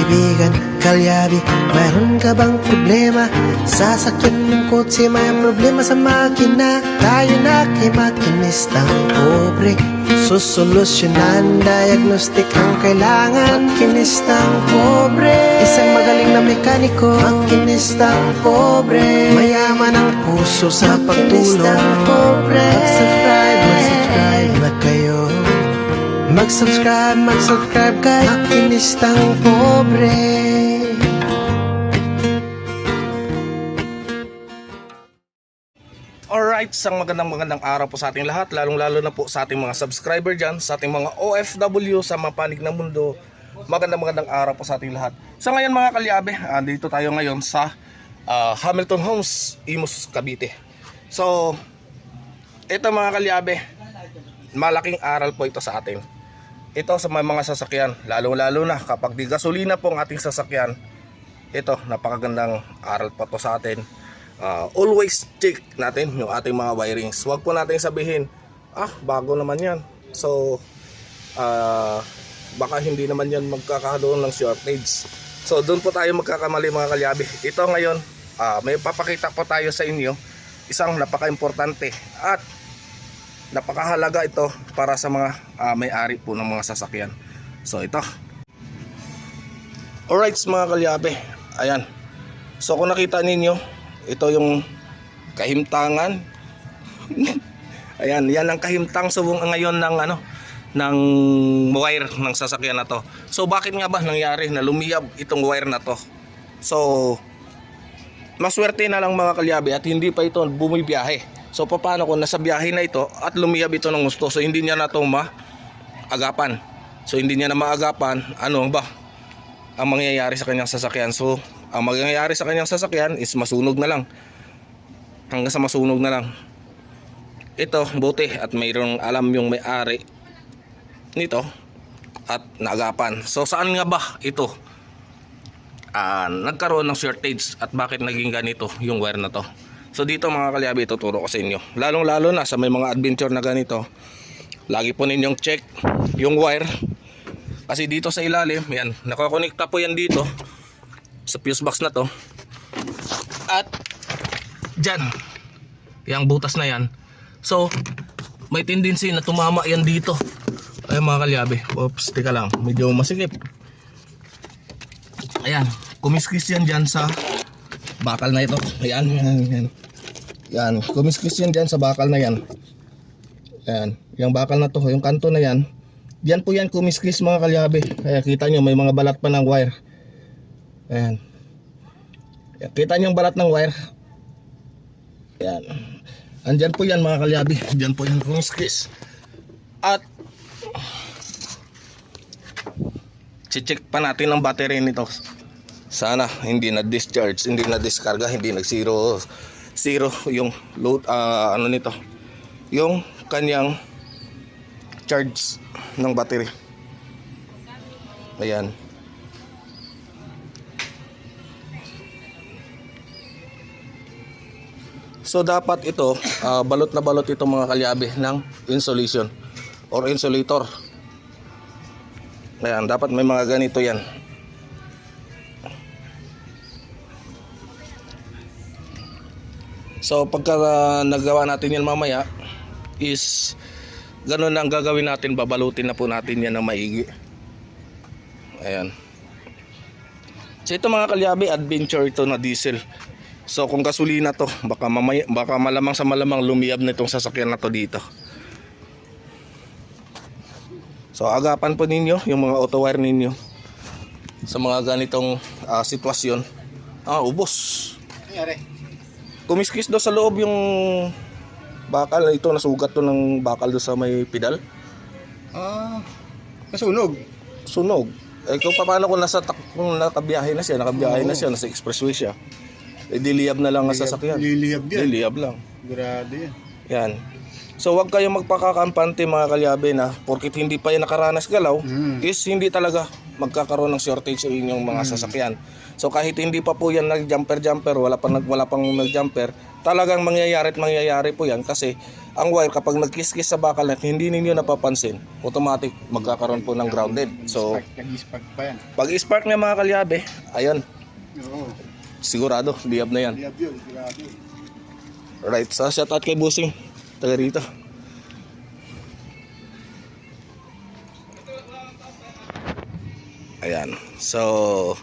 kaibigan, kalyabi, mayroon ka bang problema? Sasakyan ng kotse, may problema sa makina. Tayo na kay makinistang pobre, susolusyonan, diagnostic ang kailangan. Makinistang pobre, isang magaling na mekaniko. Makinistang pobre, mayaman ang puso sa pagtulong. Mag-subscribe na kayo. Mag-subscribe kay Makinistang Pobre. Alright, isang magandang araw po sa ating lahat, lalong-lalo na po sa ating mga subscriber dyan, sa ating mga OFW sa mapanig ng mundo. Magandang araw po sa ating lahat. So ngayon mga kalyabe, dito tayo ngayon sa Hamilton Homes, Imus, Cavite. So ito mga kalyabe, malaking aral po ito sa atin. Ito sa mga sasakyan, lalong-lalo na kapag di gasolina po ang ating sasakyan. Ito, napakagandang aral po to sa atin. Always check natin yung ating mga wirings. Huwag po natin sabihin, bago naman yan. So, baka hindi naman yan magkakaroon ng shortage. So, doon po tayo magkakamali mga kalyabe. Ito ngayon, may papakita po tayo sa inyo. Isang napaka-importante at napakahalaga ito para sa mga may-ari po ng mga sasakyan. So ito. Alright mga kalyabe, ayan. So kung nakita ninyo, ito yung kahimtangan. Ayan, yan ang kahimtang subong ngayon ng ng wire ng sasakyan na to. So bakit nga ba nangyari na lumiyab itong wire na to? So maswerte na lang mga kalyabe at hindi pa ito bumibiyahe. So paano kung nasa biyahe na ito at lumiyab ito ng gusto? So hindi niya na ito maagapan. So hindi niya na maagapan, ano ba ang mangyayari sa kanyang sasakyan? So ang mangyayari sa kanyang sasakyan is masunog na lang. Hanggang sa masunog na lang. Ito buti at mayroong alam yung may-ari nito at naagapan. So saan nga ba ito nagkaroon ng shortage at bakit naging ganito yung wire na to? So dito mga kalyabe, ituturo ko sa inyo. Lalong-lalo na sa may mga adventure na ganito, lagi po ninyong check yung wire. Kasi dito sa ilalim, yan, nakakonekta po yan dito sa fuse box na to. At dyan, yung butas na yan. So, may tendency na tumama yan dito. Ay mga kalyabe, oops, tika lang, medyo masikip. Ayan, kumiskis yan dyan sa bakal na ito. Ayan, yan, kumiskis yan dyan sa bakal na yan. Ayan, yung bakal na to, yung kanto na yan. Yan po yan kumiskis mga kalyabe. Kaya kita nyo may mga balat pa ng wire. Ayan, kita nyo yung balat ng wire. Ayan, andyan po yan mga kalyabe. Dyan po yan kumiskis. At check pa natin ang battery nito. Sana hindi na discharge, hindi na diskarga, hindi nag zero yung load nito. Yung kanyang charge ng battery. Ayan. So dapat ito balot na balot ito mga kalyabe ng insulation or insulator. Ayan, dapat may mga ganito yan. So pagka nagawa natin yan mamaya is ganun na ang gagawin natin, babalutin na po natin yan ng maigi. Ayan. So ito mga kalyabe, adventure ito na diesel. So kung gasolina to, baka malamang sa malamang lumiyab na itong sasakyan na to dito. So agapan po ninyo yung mga auto wire ninyo sa mga ganitong sitwasyon. Ubos. Nangyari? Kumiskis daw sa loob yung bakal. Ito nasugat to ng bakal do sa may pedal. Nasunog. Sunog. Kung paano kung kung nakabiyahe na siya, nasa expressway siya. Diliyab na lang ang sasakyan. Diliyab lang. Grabe yan. Yan. So wag kayong magpakakampante mga kalyabe na porkit hindi pa yan nakaranas galaw, is hindi talaga magkakaroon ng shortage sa inyong mga sasakyan. So kahit hindi pa po yan nag-jumper, wala pang nag-jumper, talagang mangyayari po yan kasi ang wire kapag nagkiskis sa bakal at hindi ninyo napapansin, automatic magkakaroon po ng grounded. So, Nag-spark pa yan. pag spark nga mga kalyabe, ayun, Oo. sigurado, liyab na yan. Liyab yun, sigurado. Right, so shout out kay Busing, taga rito. Ayan, so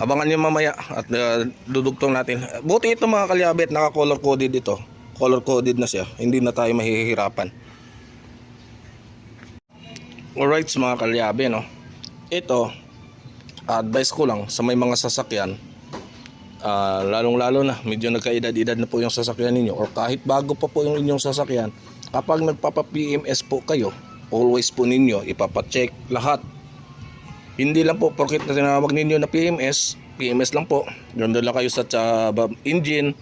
abangan nyo mamaya at dudugtong natin. Buti ito mga kalyabe, naka-color coded ito. Color coded na siya, hindi na tayo mahihirapan. Alright mga kalyabe, no? Ito, advice ko lang sa may mga sasakyan, lalong lalo na medyo nagkaedad-edad na po yung sasakyan ninyo, or kahit bago pa po yung inyong sasakyan, kapag nagpapa-PMS po kayo, always po ninyo ipapacheck lahat. Hindi lang po porket na tinawag ninyo na PMS lang po. Doon lang kayo sa engine,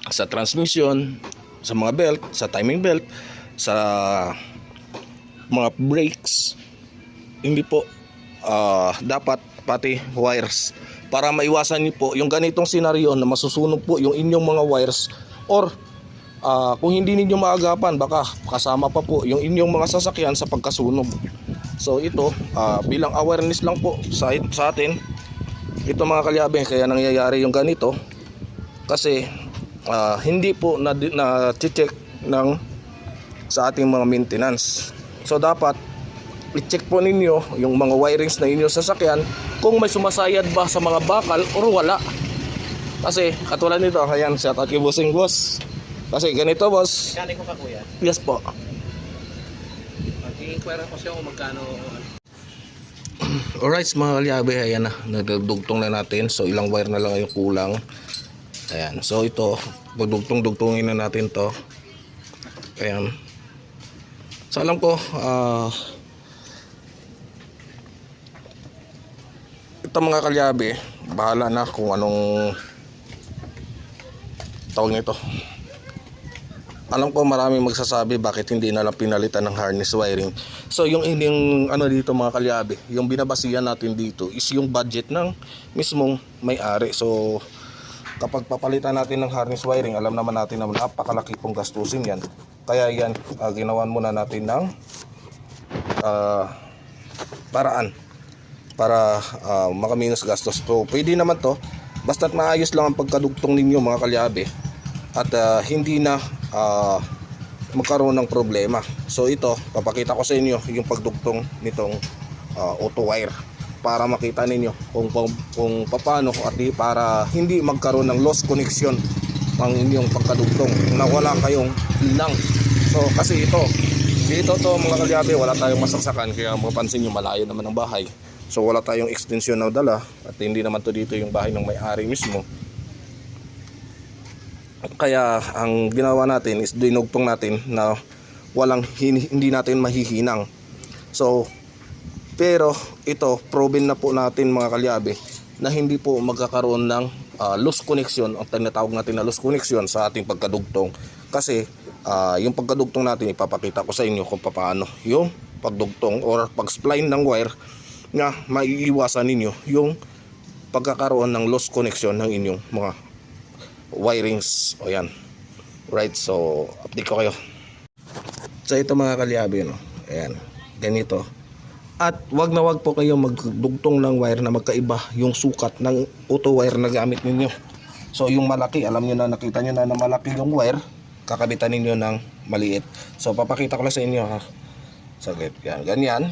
sa transmission, sa mga belt, sa timing belt, sa mga brakes. Hindi po dapat pati wires, para maiwasan niyo po yung ganitong senaryo na masusunog po yung inyong mga wires, or kung hindi ninyo maagapan, baka kasama pa po yung inyong mga sasakyan sa pagkasunog. So ito, bilang awareness lang po sa atin, ito mga kalyabe, kaya nangyayari yung ganito kasi hindi po na-check sa ating mga maintenance. So dapat i-check po ninyo yung mga wirings na inyong sasakyan kung may sumasayad ba sa mga bakal or wala. Kasi katulad nito, ayan, shout out kay Busing boss. Kasi ganito boss. Kani ko ka kuya. Yes po. Mag-inquire ako siya kung magkano. Alright mga kalyabe, ayan na, nagdugtong na natin. So ilang wire na lang yung kulang. Ayan, so ito, pagdugtong-dugtungin na natin to. Ayan. So alam ko, ito mga kalyabe, bahala na kung anong tawag nito. Alam ko maraming magsasabi bakit hindi na lang pinalitan ng harness wiring. So yung ano dito mga kalyabe, yung binabasihan natin dito is yung budget ng mismong may-ari. So kapag papalitan natin ng harness wiring, alam naman natin na napakalaki pong gastusin yan. Kaya yan, ginawan muna natin ng paraan para makaminos gastos. So pwede naman to, basta't maayos lang ang pagkadugtong ninyo mga kalyabe, at hindi na magkaroon ng problema. So ito, papakita ko sa inyo yung pagdugtong nitong auto wire para makita ninyo kung paano at para hindi magkaroon ng lost connection ang inyong pagkadugtong na wala kayong inang. So kasi dito to mga kalyabe, wala tayong masaksakan, kaya mapapansin nyo malayo naman ang bahay. So wala tayong extension na dala, at hindi naman to dito yung bahay ng may-ari mismo. Kaya ang ginawa natin is dinugtong natin na hindi natin mahihinang. So pero ito, proven na po natin mga kalyabe na hindi po magkakaroon ng loose connection, ang tinatawag natin na loose connection sa ating pagkadugtong. Kasi yung pagkadugtong natin, ipapakita ko sa inyo kung paano yung pagdugtong or pag-spline ng wire na maiiwasan ninyo yung pagkakaroon ng loose connection ng inyong mga wirings. O yan. Right, so update ko kayo. So ito mga kalyabe, no? Ayan, ganito. At wag na wag po kayo magdugtong ng wire na magkaiba yung sukat ng auto wire na gamit ninyo. So yung malaki, alam nyo na, nakita nyo na malaki yung wire, kakabitan ninyo ng maliit. So papakita ko lang sa inyo ha. Saglit, yan, ganyan.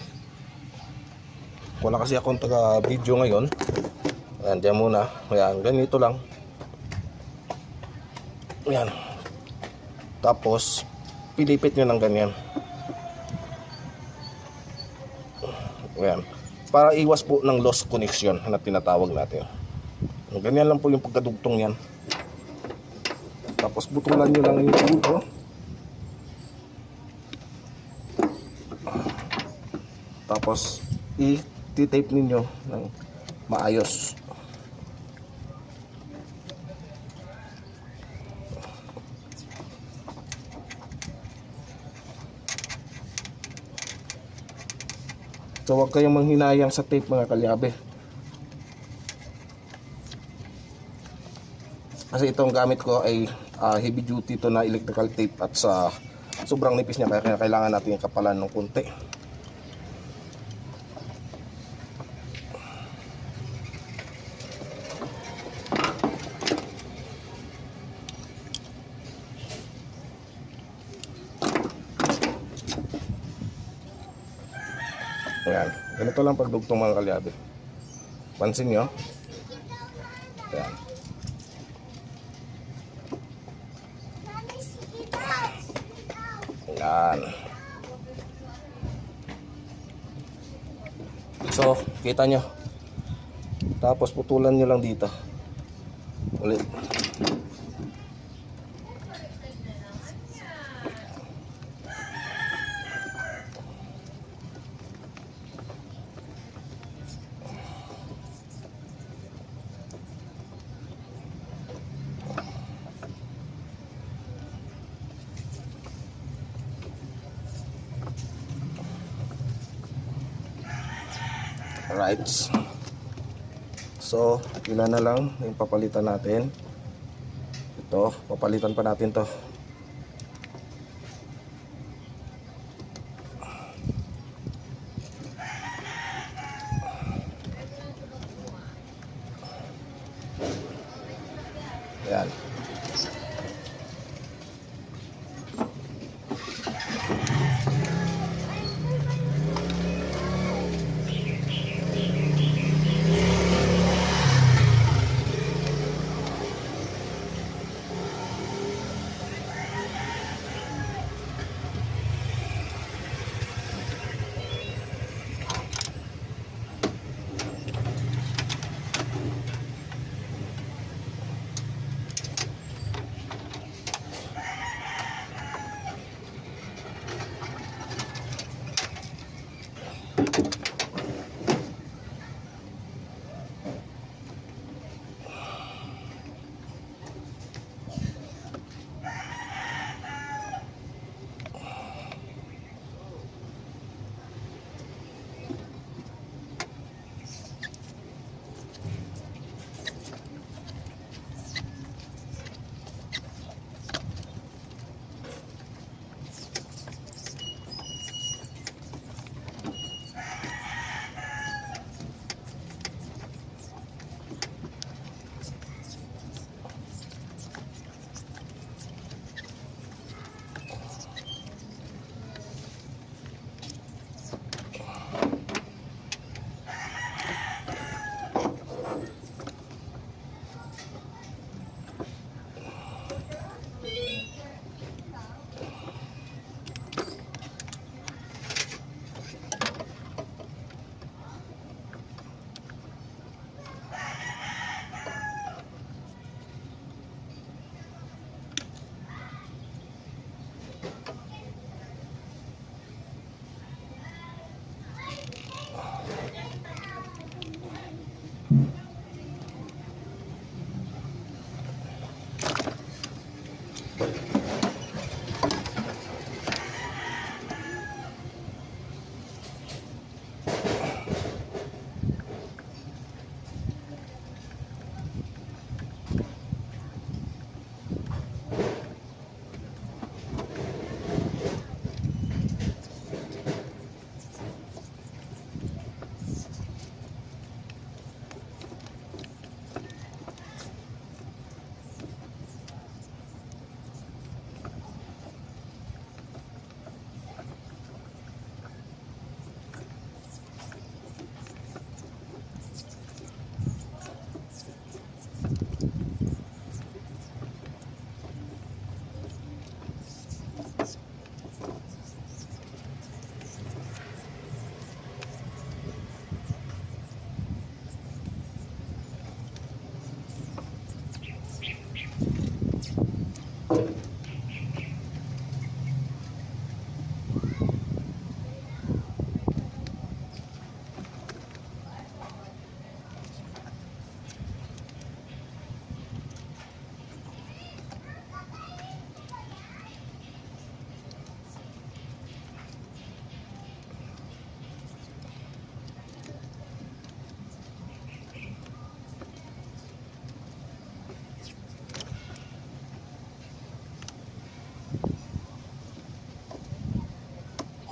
Wala kasi akong taga video ngayon. Ayan, dyan muna. Ayan, ganito lang. Ayan. Tapos pilipit nyo ng ganyan. Ayan. Para iwas po ng lost connection na tinatawag natin. Ganyan lang po yung pagkadugtong yan. Tapos butulan nyo lang yung ulo. Tapos i-tape ninyo ng maayos. So huwag kayong manghinayang sa tape mga kalyabe. Kasi itong gamit ko ay heavy duty to na electrical tape at sa sobrang nipis niya kaya kailangan natin kapalan ng konti. Ayan. Ganito lang pagdugtong mga kalyabe. Pansin nyo? Ayan. Ayan. So, kita nyo. Tapos putulan nyo lang dito. Ulit. Alright. So, ilan na lang yung papalitan natin. Ito, papalitan pa natin to. Ayan.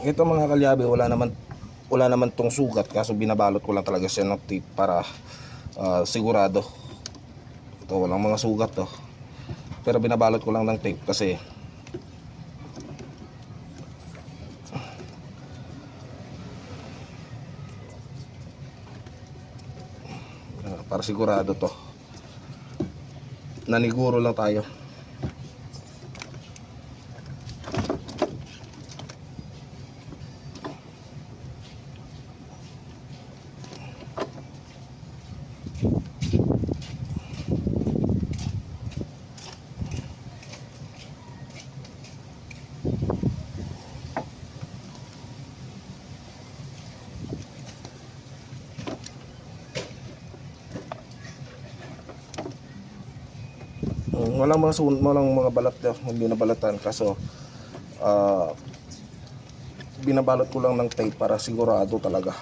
Ito mga kalyabe, wala naman tong sugat, kaso binabalot ko lang talaga siya ng tape para sigurado. Ito walang mga sugat to. Pero binabalot ko lang ng tape kasi para sigurado to. Naniguro lang tayo. Walang mga balat daw, hindi nabalatan, kaso binabalot ko lang ng tape para sigurado talaga.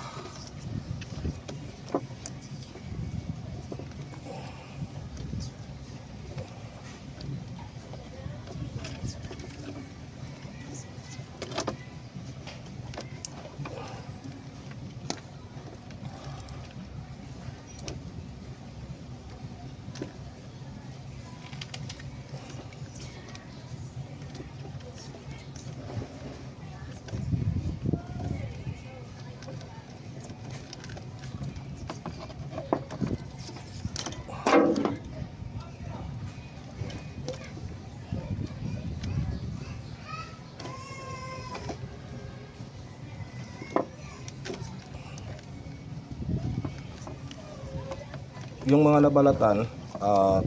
Yung mga nabalatan,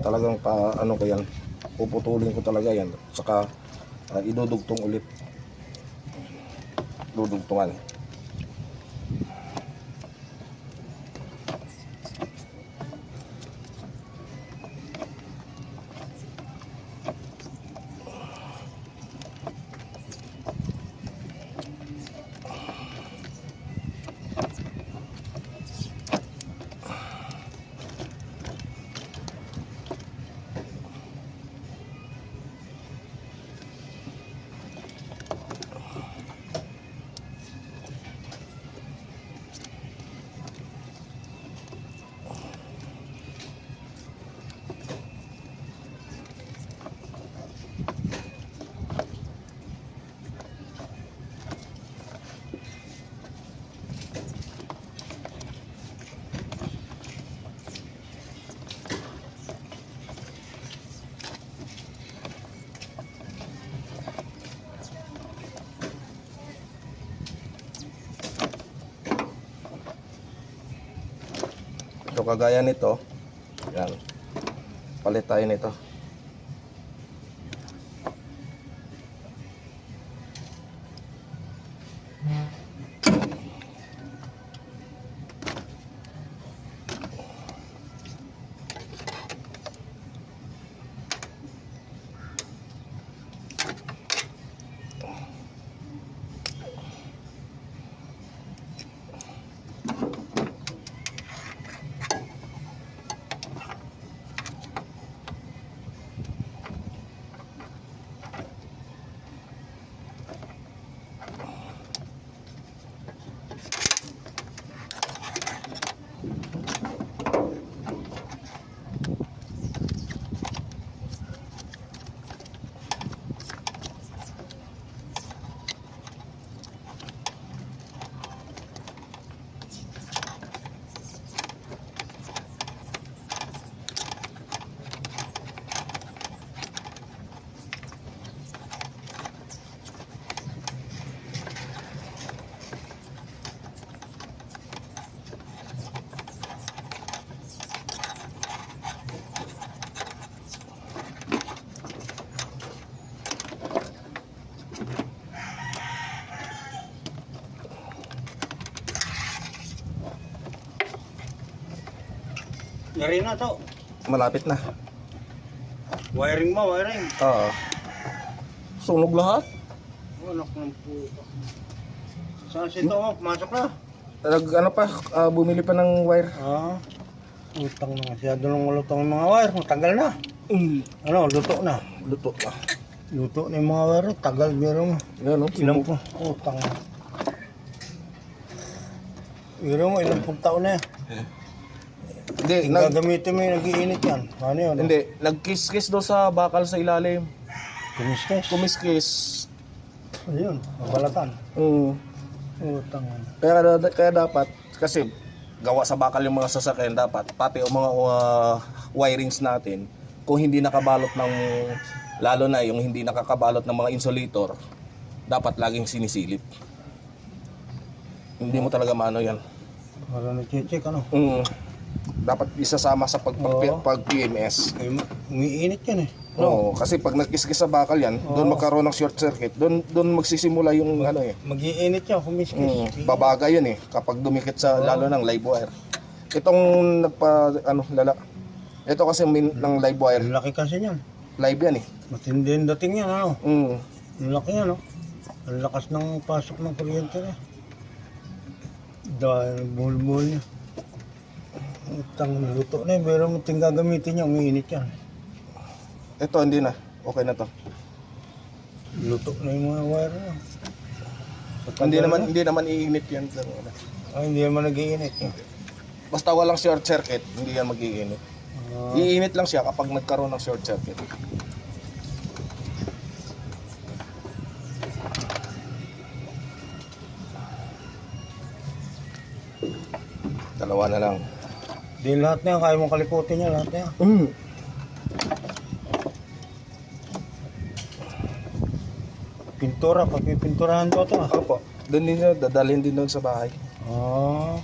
talagang ano ko yan, puputulin ko talaga yan, saka idudugtong ulit, dudugtungan. So kagaya nito, yan, palit tayo nito. Yari na to. Malapit na. Wiring mo, wiring. Oo. Sunog lahat. Anak ng puta. Saan si ito? Pumasok na. Ano pa, bumili pa ng wire. Utang na. Masyado nang malutang ng mga wire. Matagal na. Ano, luto na. Luto pa. Luto na yung mga wire. Tagal meron. Yan o, Ilang po. Utang na. Pero mo, ilang pung taon na yan. Hindi, Yung gagamitin mo yung nag-iinit yan. Ano yun? hindi, nagkiss-kiss daw sa bakal sa ilalim. Kumiskes. Kumiskis. Ayun, mabalatan. Mm. Utang. Kaya dapat, kasi gawa sa bakal yung mga sasakyan, dapat pati yung mga wirings natin, kung hindi nakabalot ng, lalo na yung hindi nakakabalot ng mga insulator, dapat laging sinisilip. Hindi mo talaga maano yan. Para nag-check, ano? Dapat isasama sa Oo. pag PMS. Ay, umiinit yan eh. Oo, kasi pag nagkiskis sa bakal yan, doon magkaroon ng short circuit, doon magsisimula yung ano eh. Mag-iinit yan, kumiskes. Babaga yun eh kapag dumikit sa lalo ng live wire. Itong ito kasi ng live wire, Ang laki kasi yan. live yan eh. Matindi ang dating yan, ano? Mm. Ang laki yan, no? Ang lakas ng pasok ng kuryente na. Dahil buhol-buhol niya. Utang luto na yun, pero muting gagamitin niya, umiinit yan. Ito hindi na. Okay na to. Luto na yung mga wire na. Hindi naman iinit yan. Ay, hindi naman nag-iinit. Basta walang short circuit, hindi yan mag-iinit. Ah, Iinit lang siya kapag nagkaroon ng short circuit. Dalawa na lang. di lahat na yan, kaya mong kalikutin niya, lahat na yan. Pintura, pagpipinturahan ko ito. Opo. Doon din yun, dadalhin din doon sa bahay. Ah.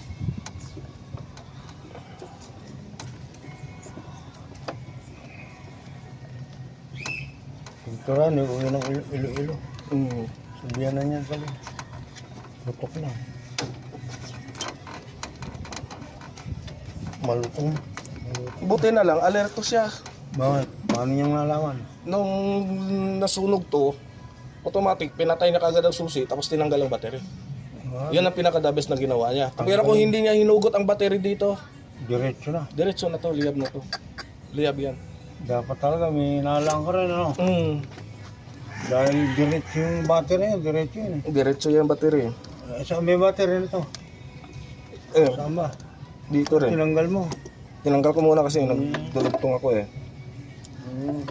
Pintura, niuwi ng ilo-ilo. Sabihan na niyan pala. Lutok na. Malutong. Buti na lang, alerto siya. Bakit? Paano niyang nalaman? Nung nasunog to, automatic, pinatay na kagad ang susi, tapos tinanggal ang battery. Ah, Yan ang pinaka-the-best na ginawa niya. Pero kung hindi niya hinugot ang battery dito, diretso na. diretso na to, liyab na to. Liyab yan. Dapat talaga may nalang ka rin, ano? Dahil diretso yung battery niya, diretso yun eh. Diretso yung battery. Saan may battery nito? Saan ba? Dito rin. Tinanggal mo. Tinanggal ko muna kasi nagdulugtong ako eh.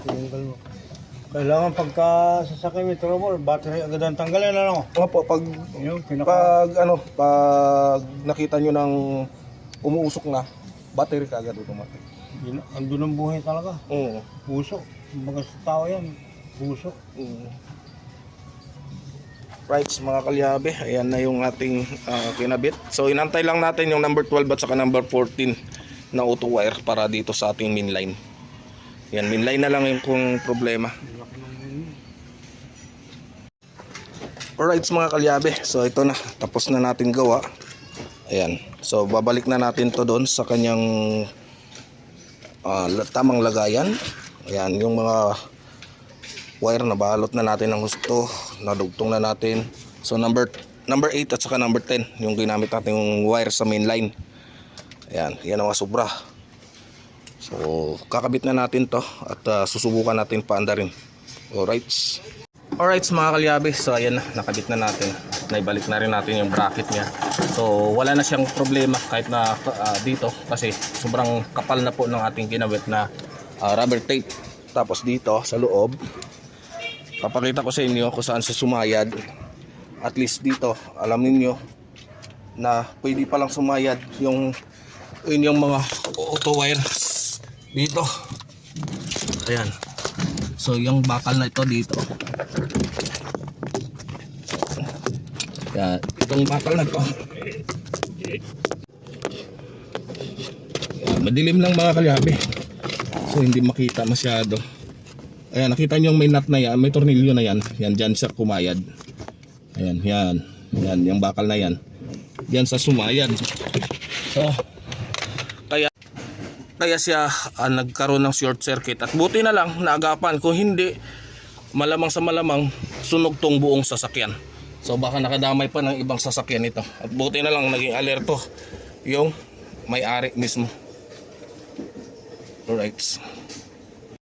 Tinanggal mo. Kailangan pagka sasakay may trouble, battery agad ang tanggalin, ano? Opo, pag Yung pag nakita nyo ng umuusok na, battery kagad automatic. andun ang buhay talaga. Puso. Mga sa tao yan, puso. Right, mga kalyabe, ayan na yung ating kinabit. So inantay lang natin yung number 12 at saka number 14 na auto wire para dito sa ating main line. Yan, main line na lang yung kung problema. Alright mga kalyabe, so ito na, tapos na natin gawa. Ayan, so babalik na natin to doon sa kanyang tamang lagayan. Ayan, yung mga wire na balot na natin ng gusto, nadugtong na natin. So number 8 at saka number 10 yung ginamit natin yung wire sa main line. Ayan, yan ang sobra. So kakabit na natin to at susubukan natin paandarin. Alright mga kalyabe, so ayan na, nakabit na natin. Naibalik na rin natin yung bracket niya. So wala na siyang problema kahit na dito kasi sobrang kapal na po ng ating kinabit na rubber tape. Tapos dito sa loob, papakita ko sa inyo kung saan siya sumayad. At least dito, alam niyo na pwede palang sumayad yung mga auto wire dito. Ayan. So yung bakal na ito dito. Yan, itong bakal na to. Yan, madilim lang mga kalyabe. So hindi makita masyado. Ayan, nakita nyo yung may nut na yan, may tornilyo na yan. Yan, dyan siya kumayad. Ayan, yan. Yan, yung bakal na yan. Yan sa sumayad. So, kaya siya nagkaroon ng short circuit. At buti na lang, naagapan. Kung hindi, malamang sa malamang, sunog tong buong sasakyan. So, baka nakadamay pa ng ibang sasakyan ito. At buti na lang, naging alerto yung may-ari mismo. Alright.